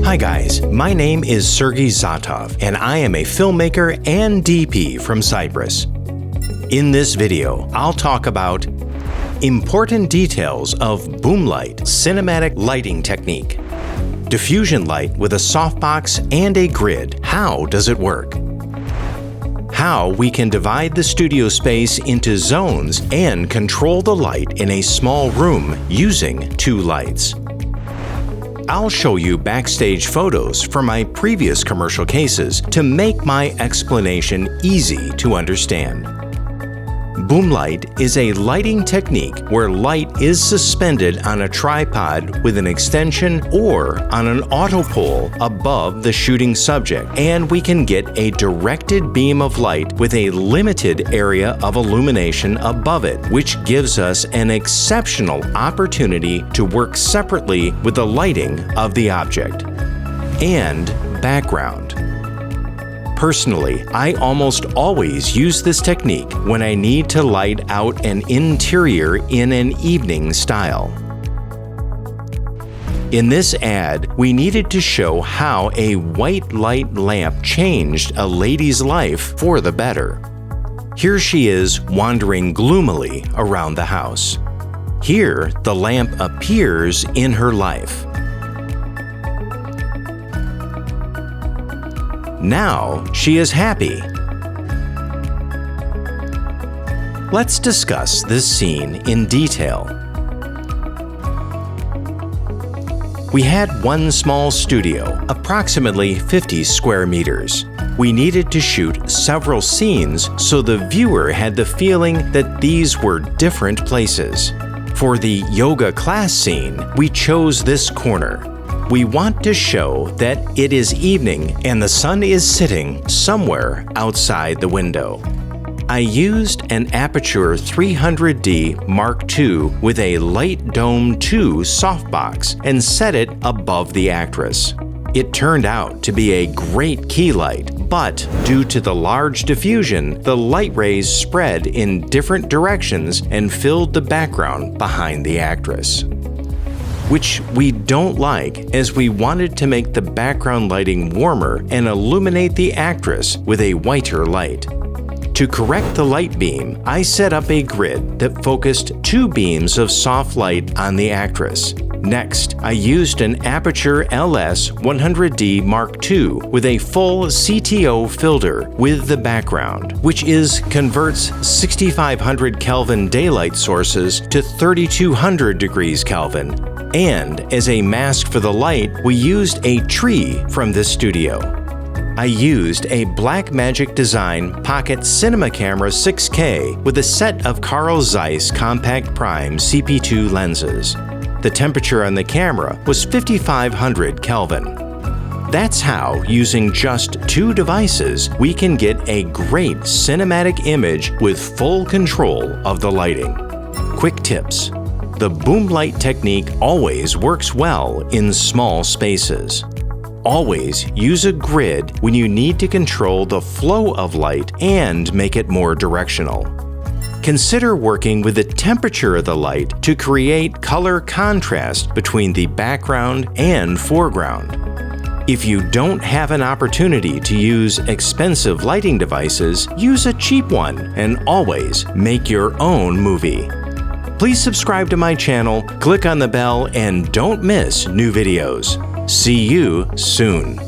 Hi guys, my name is Sergey Zotov and I am a filmmaker and DP from Cyprus. In this video, I'll talk about important details of boom light cinematic lighting technique, diffusion light with a softbox and a grid. How does it work? How we can divide the studio space into zones and control the light in a small room using two lights. I'll show you backstage photos from my previous commercial cases to make my explanation easy to understand. Boom light is a lighting technique where light is suspended on a tripod with an extension or on an auto pole above the shooting subject, and we can get a directed beam of light with a limited area of illumination above it, which gives us an exceptional opportunity to work separately with the lighting of the object. And background. Personally, I almost always use this technique when I need to light out an interior in an evening style. In this ad, we needed to show how a white light lamp changed a lady's life for the better. Here she is wandering gloomily around the house. Here, the lamp appears in her life. Now she is happy. Let's discuss this scene in detail. We had one small studio, approximately 50 square meters. We needed to shoot several scenes so the viewer had the feeling that these were different places. For the yoga class scene, we chose this corner. We want to show that it is evening and the sun is sitting somewhere outside the window. I used an Aputure 300D Mark II with a Light Dome 2 softbox and set it above the actress. It turned out to be a great key light, but due to the large diffusion, the light rays spread in different directions and filled the background behind the actress, which we don't like, as we wanted to make the background lighting warmer and illuminate the actress with a whiter light. To correct the light beam, I set up a grid that focused two beams of soft light on the actress. Next, I used an Aputure LS 100D Mark II with a full CTO filter with the background, which converts 6500 Kelvin daylight sources to 3200 degrees Kelvin. And as a mask for the light, we used a tree from this studio. I used a Blackmagic Design Pocket Cinema Camera 6K with a set of Carl Zeiss Compact Prime CP2 lenses. The temperature on the camera was 5500 Kelvin. That's how, using just two devices, we can get a great cinematic image with full control of the lighting. Quick tips. The boom light technique always works well in small spaces. Always use a grid when you need to control the flow of light and make it more directional. Consider working with the temperature of the light to create color contrast between the background and foreground. If you don't have an opportunity to use expensive lighting devices, use a cheap one and always make your own movie. Please subscribe to my channel, click on the bell, and don't miss new videos. See you soon.